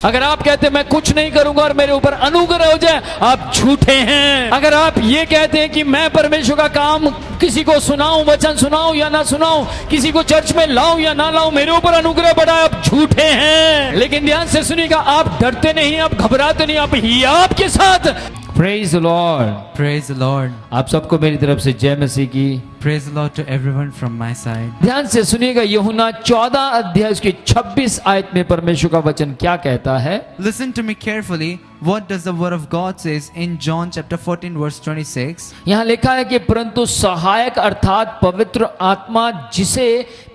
अगर आप कहते मैं कुछ नहीं करूंगा और मेरे ऊपर अनुग्रह हो जाए, आप झूठे हैं। अगर आप ये कहते हैं कि मैं परमेश्वर का काम किसी को सुनाऊं, वचन सुनाऊं या ना सुनाऊं, किसी को चर्च में लाऊं या ना लाऊं, मेरे ऊपर अनुग्रह बढ़ाए, आप झूठे हैं। लेकिन ध्यान से सुनिएगा, आप डरते नहीं, आप घबराते नहीं, आप ही आपके साथ। Praise the Lord, Praise the Lord. आप सबको मेरी तरफ से जय मसीह की। Praise the Lord to everyone from my side. ध्यान से सुनिएगा, यूहन्ना 14 अध्याय उसकी 26 आयत में परमेश्वर का वचन क्या कहता है। Listen to me carefully. What does the word of God says in John chapter 14 verse 26? यहाँ लिखा है कि परंतु सहायक अर्थात पवित्र आत्मा जिसे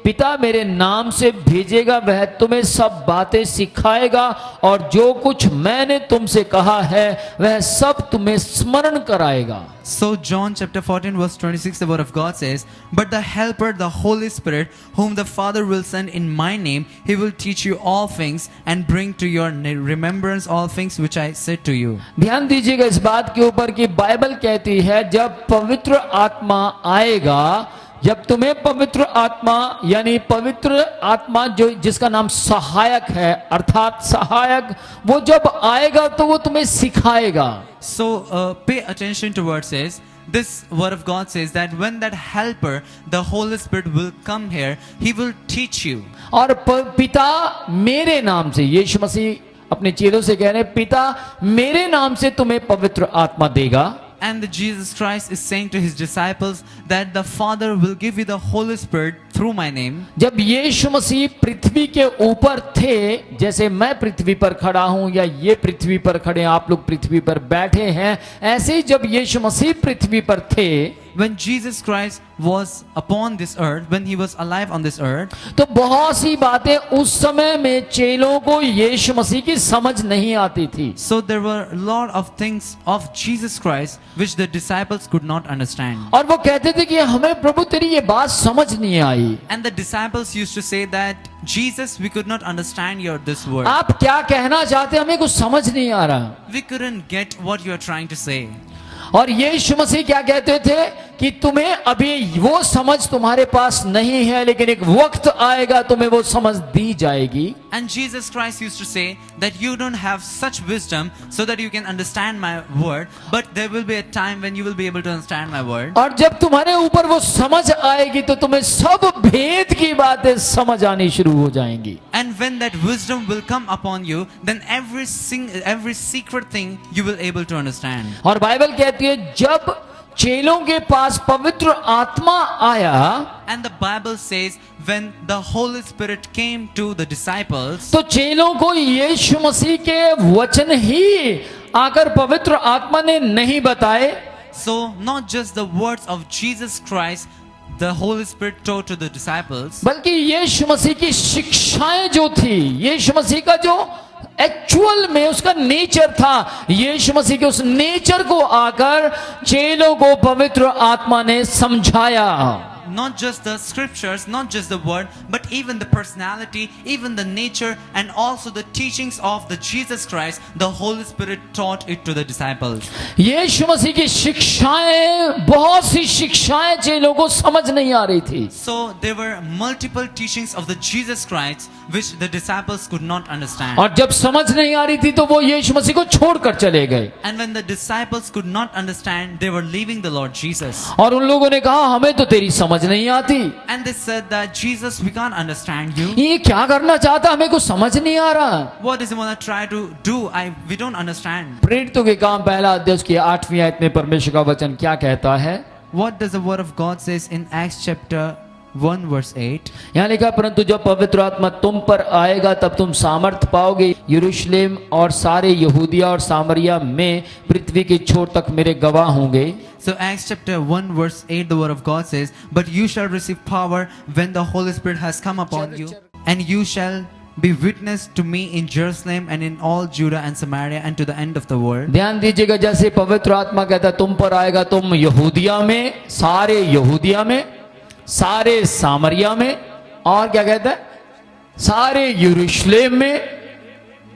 पिता मेरे नाम से भेजेगा, वह तुम्हें सब बातें सिखाएगा और जो कुछ मैंने तुमसे कहा है वह सब तुम्हें स्मरण कराएगा। So John chapter 14 verse 26, the word of God says, "But the helper, the Holy Spirit, whom the Father will send in my name, he will teach you all things and bring to your remembrance all things which I said to you." ध्यान दीजिएगा इस बात के ऊपर कि Bible कहती है जब पवित्र आत्मा आएगा, जब तुम्हें पवित्र आत्मा यानी पवित्र आत्मा जो जिसका नाम सहायक है, अर्थात सहायक, वो जब आएगा तो वो तुम्हें सिखाएगा। So pay attention to what it says. This word of God says that when that helper, the Holy Spirit will come here, he will teach you. और पिता मेरे नाम से, यीशु मसीह अपने चेलों से कह रहे हैं, पिता मेरे नाम से तुम्हें पवित्र आत्मा देगा। And Jesus Christ is saying to his disciples that the Father will give you the Holy Spirit through my name. जब यीशु मसीह पृथ्वी के ऊपर थे, जैसे मैं पृथ्वी पर खड़ा हूं या ये पृथ्वी पर खड़े हैं, आप लोग पृथ्वी पर बैठे हैं, ऐसे ही जब यीशु मसीह पृथ्वी पर थे, When Jesus Christ was upon this earth, when he was alive on this earth, तो बहुत सी बातें उस समय में चेलों को यीशु मसीह की समझ नहीं आती थी। so there were a lot of things of Jesus Christ which the disciples could not understand. और वो कहते थे कि हमें प्रभु तेरी ये बात समझ नहीं आई। And the disciples used to say that, Jesus, we could not understand your this word. आप क्या कहना चाहते, हमें कुछ समझ नहीं आ रहा। We couldn't get what you are trying to say. और यीशु मसीह क्या कहते थे कि तुम्हें अभी वो समझ तुम्हारे पास नहीं है, लेकिन एक वक्त आएगा तुम्हें वो समझ दी जाएगी। And Jesus Christ used to say that you don't have such wisdom so that you can understand my word, but there will be a time when you will be able to understand my word. और जब तुम्हारे ऊपर वो समझ आएगी तो तुम्हें सब भेद की बातें समझ आनी शुरू हो जाएंगी। And when that wisdom will come upon you, then every secret thing you will able to understand. और बाइबल कहती है जब चेलों के पास पवित्र आत्मा आया, And the Bible says when the Holy Spirit came to the disciples, तो चेलों को यीशु मसीह के वचन ही आकर पवित्र आत्मा ने नहीं बताए, so not just the words of Jesus Christ the Holy Spirit taught to the disciples, बल्कि यीशु मसीह की शिक्षाएं जो थी, यीशु मसीह का जो एक्चुअल में उसका नेचर था, यीशु मसीह के उस नेचर को आकर चेलों को पवित्र आत्मा ने समझाया। not just the scriptures, not just the word, but even the personality, even the nature, and also the teachings of the Jesus Christ, the Holy Spirit taught it to the disciples. यीशु मसीह की शिक्षाएं, बहुत सी शिक्षाएं चेलों को समझ नहीं आ रही थी। So there were multiple teachings of the Jesus Christ which the disciples could not understand. और जब समझ नहीं आ रही थी तो वो यीशु मसीह को छोड़कर चले गए। And when the disciples could not understand, they were leaving the Lord Jesus. और उन लोगों ने कहा हमें तो तेरी समझ नहीं आती, And they said that, Jesus, we can't understand you. ये क्या करना चाहता, हमें कुछ समझ नहीं आ रहा। What does he want to try to do? We don't understand. प्रेरितों के काम पहला अध्याय उसकी 8वीं आयत में परमेश्वर का वचन क्या कहता है। What does the word of God says in Acts chapter 1 verse 8? यहाँ लिखा, परंतु जब पवित्र आत्मा तुम पर आएगा तब तुम सामर्थ पाओगे, यरूशलेम और सारे यहूदिया और सामरिया में पृथ्वी की छोर तक मेरे गवाह होंगे। So Acts chapter 1 verse 8, the word of God says, "But you shall receive power when the Holy Spirit has come upon you, and you shall be witness to me in Jerusalem and in all Judah and Samaria and to the end of the world." ध्यान दीजिएगा, जैसे पवित्र आत्मा कहता है तुम पर आएगा, तुम यहूदिया में, सारे यहूदिया में, सारे सामरिया में, और क्या कहता है, सारे यरूशलेम में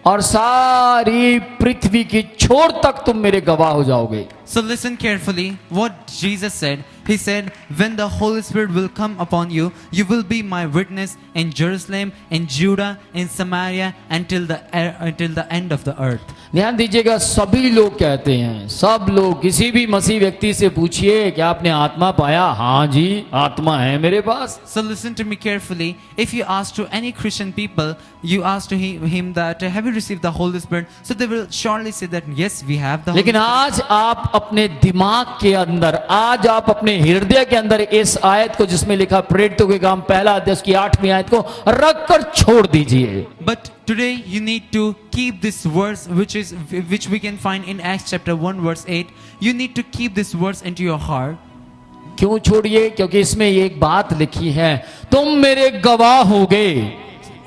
और सारी पृथ्वी की छोर तक तुम मेरे गवाह हो जाओगे। So listen carefully what Jesus said. He said, when the Holy Spirit will come upon you, you will be my witness in Jerusalem, in Judah, in Samaria, until the end of the earth. ध्यान दीजिएगा, सभी लोग कहते हैं, सब लोग, किसी भी मसीह व्यक्ति से पूछिए कि आपने आत्मा पाया? हाँ जी, आत्मा है मेरे पास. So listen to me carefully. If you ask to any Christian people, you ask to him that, have you received the Holy Spirit? So they will surely say that, yes, we have the Holy लेकिन Spirit. आज आप अपने दिमाग के अंदर, आज आप अपने हृदय के अंदर इस आयत को, जिसमें लिखा प्रेरितों के काम पहला अध्याय उसकी 8वीं आयत को रखकर छोड़ दीजिए. But today you need to keep this verse, which we can find in Acts chapter 1 verse 8. You need to keep this verse into your heart. क्यों छोड़िए? क्योंकि इसमें एक बात लिखी है, तुम मेरे गवाह होगे.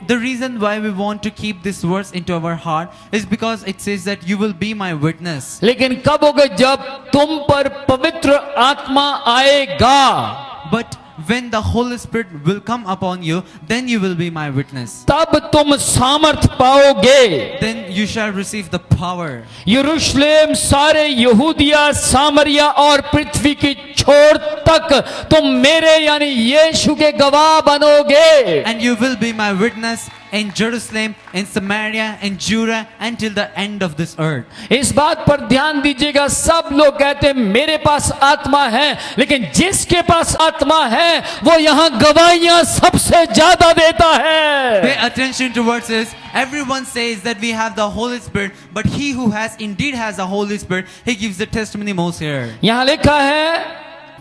The reason why we want to keep this verse into our heart is because it says that you will be my witness. लेकिन कब होगा? जब तुम पर पवित्र आत्मा आएगा. But when the Holy Spirit will come upon you, then you will be my witness. तब तुम सामर्थ पाओगे. Then you shall receive the power. यरूशलेम, सारे यहूदिया, सामरिया और पृथ्वी की छोर तक तुम मेरे यानी यीशु के गवाह बनोगे. And you will be my witness in Jerusalem, in Samaria, in Judah, until the end of this earth. इस बात पर ध्यान दीजिएगा, सब लोग कहते हैं मेरे पास आत्मा है, लेकिन जिसके पास आत्मा है वो यहाँ गवाहियां सबसे ज्यादा देता है. Pay attention to what says. Everyone says that we have the Holy Spirit, but he who indeed has the Holy Spirit, he gives the testimony most here. यहाँ लिखा है,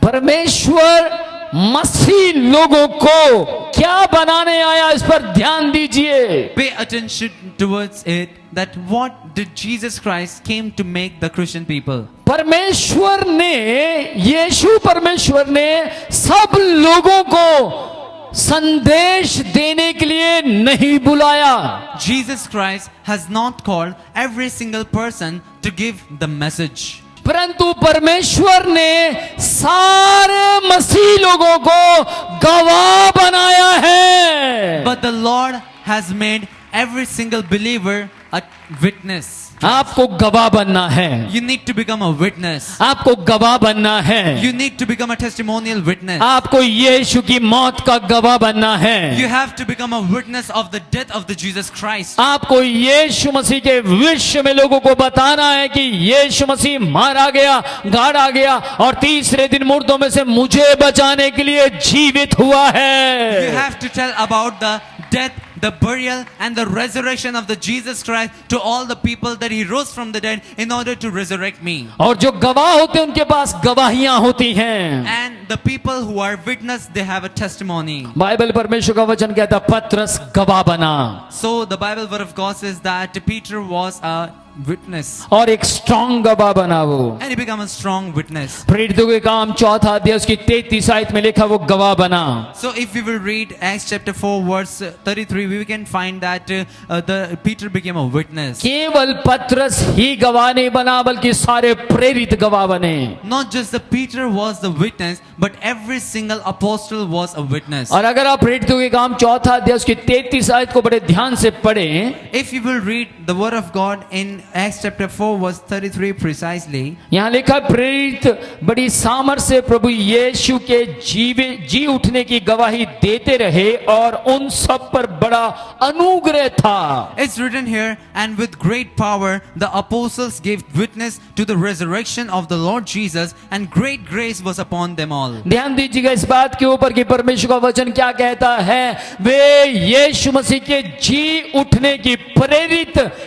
परमेश्वर मसीह लोगों को क्या बनाने आया, इस पर ध्यान दीजिए. Pay attention towards it, that what did Jesus Christ came to make the Christian people. परमेश्वर ने, यीशु परमेश्वर ने सब लोगों को संदेश देने के लिए नहीं बुलाया. Jesus Christ has not called every single person to give the message. परंतु परमेश्वर ने सारे मसीह लोगों को गवाह बनाया है. But the Lord has made every single believer a witness. आपको गवाह बनना है. You need to become a witness. आपको गवाह बनना है. You need to become a testimonial witness. आपको यीशु की मौत का गवाह बनना है. You have to become a witness of the death of the Jesus Christ. आपको यीशु मसीह के विषय में लोगों को बताना है कि यीशु मसीह मारा गया, गाड़ा गया और तीसरे दिन मुर्दों में से मुझे बचाने के लिए जीवित हुआ है. You have to tell about the death, the burial and the resurrection of the Jesus Christ to all the people, that he rose from the dead in order to resurrect me. और जो गवाह होते हैं उनके पास गवाहियां होती हैं. And the people who are witness, they have a testimony. Bible परमेश्वर का वचन कहता है पतरस गवाह बना. So the Bible word of God says that Peter was a witness और एक स्ट्रॉन्ग गवाह बना वो. and he became a strong witness. प्रेरितों के काम 4 अध्याय उसकी 33 आयत में लिखा वो गवाह बना. So if we will read Acts chapter 4 verse 33, we can find that the Peter became a witness. केवल पतरस ही गवाह नहीं बना, बल्कि सारे प्रेरित गवाह बने. Not just the Peter was the witness, but every single apostle was a witness. और अगर आप प्रेरितों के काम 4 अध्याय उसकी 33 आयत को बड़े ध्यान से पढ़ें, If you will read the word of God in Acts chapter 4 verse 33 precisely, यहाँ लिखा प्रेरित बड़ी सामर्थ से प्रभु यीशु के जी उठने की गवाही देते रहे और उन सब पर बड़ा अनुग्रह था. it's written here, and with great power the apostles gave witness to the resurrection of the Lord Jesus, and great grace was upon them all. ध्यान दीजिएगा इस बात के ऊपर कि परमेश्वर का वचन क्या कहता है. वे यीशु मसीह के जी उठने की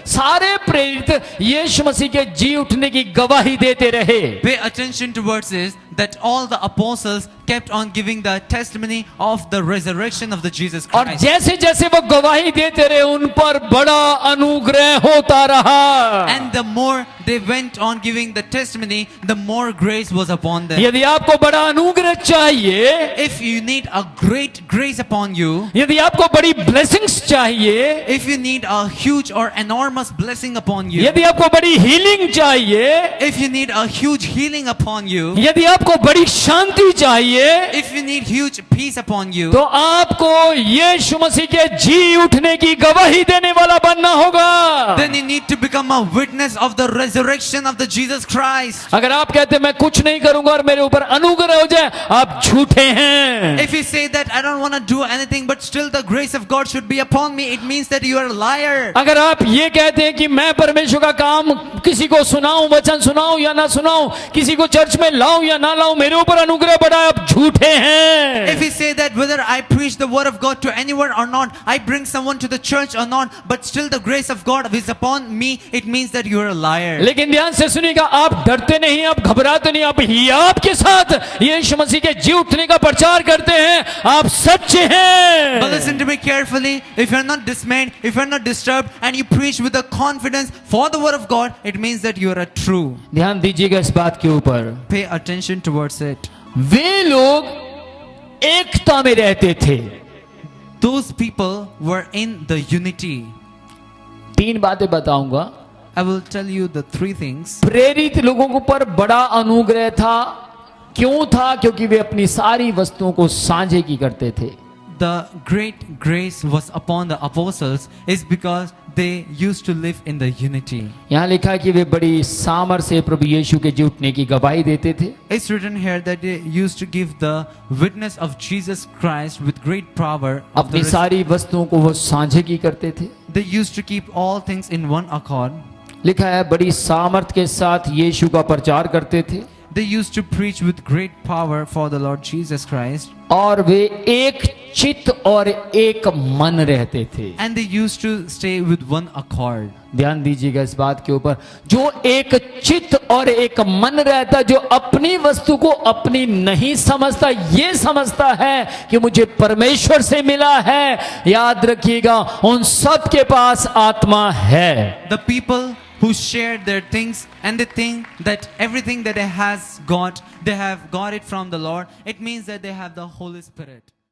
सारे प्रेरित यीशु मसीह के जी उठने की गवाही देते रहे. Pay attention to what says, that all the apostles kept on giving the testimony of the resurrection of the Jesus और Christ. जैसे जैसे वो गवाही देते रहे उन पर बड़ा अनुग्रह होता रहा. And the more they went on giving the testimony, the more grace was upon them. यदि आपको बड़ा अनुग्रह चाहिए, If you need a great grace upon you, यदि आपको बड़ी ब्लेसिंग्स चाहिए, if you need a huge or enormous blessing upon you, यदि आपको बड़ी हीलिंग चाहिए, if you need a huge healing upon you, यदि आपको बड़ी शांति चाहिए, if you need huge peace upon you, तो आपको यीशु मसीह के जी उठने की गवाही देने वाला बनना होगा। then you need to become a witness of the resurrection of the Jesus Christ. अगर आप कहते मैं कुछ नहीं करूंगा और मेरे ऊपर अनुग्रह हो जाए, आप झूठे हैं। If you say that I don't want to do anything but still the grace of God should be upon me, it means that you are a liar. अगर आप ये कहते हैं कि मैं परमेश्वर का काम किसी को सुनाऊं, वचन सुनाऊं या ना सुनाऊं, किसी को चर्च में लाऊं या ना लाऊं, मेरे ऊपर अनुग्रह बढ़ाए, आप झूठे हैं। If you say that whether I preach the word of God to anyone or not, I bring someone to the church or not, but still the grace of God is upon me, it means that you are a liar. लेकिन ध्यान से सुनिएगा, आप डरते नहीं, आप घबराते नहीं, आप हियाव के साथ यीशु मसीह के जी उठने का प्रचार करते हैं, आप सच्चे हैं। But listen to me carefully. If you're not dismayed, if you're not disturbed, and you preach with the confidence for the word of God, it means that you are a true. ध्यान दीजिएगा इस बात के ऊपर। Pay attention towards it. वे लोग एकता में रहते थे। Those people were in the unity. 3 बातें बताऊंगा। I will tell you the 3 things. प्रेरित लोगों के ऊपर बड़ा अनुग्रह था। क्यों था? क्योंकि वे अपनी सारी वस्तुओं को साझे की करते थे। The great grace was upon the apostles is because they used to live in the unity. यहाँ लिखा है कि वे बड़ी सामर्थ से प्रभु यीशु के जी उठने की गवाही देते थे। It's written here that they used to give the witness of Jesus Christ with great power. अपनी सारी वस्तुओं को वो साझे की करते थे। They used to keep all things in one accord. लिखा है बड़ी सामर्थ के साथ यीशु का प्रचार करते थे। They used to preach with great power for the Lord Jesus Christ. और वे एक चित्त और एक मन रहते थे। And they used to stay with one accord. ध्यान दीजिएगा इस बात के ऊपर, जो एक चित्त और एक मन रहता, जो अपनी वस्तु को अपनी नहीं समझता, ये समझता है कि मुझे परमेश्वर से मिला है, याद रखिएगा उन सब के पास आत्मा है। The people who shared their things and they think that everything that they have got it from the Lord. It means that they have the Holy Spirit.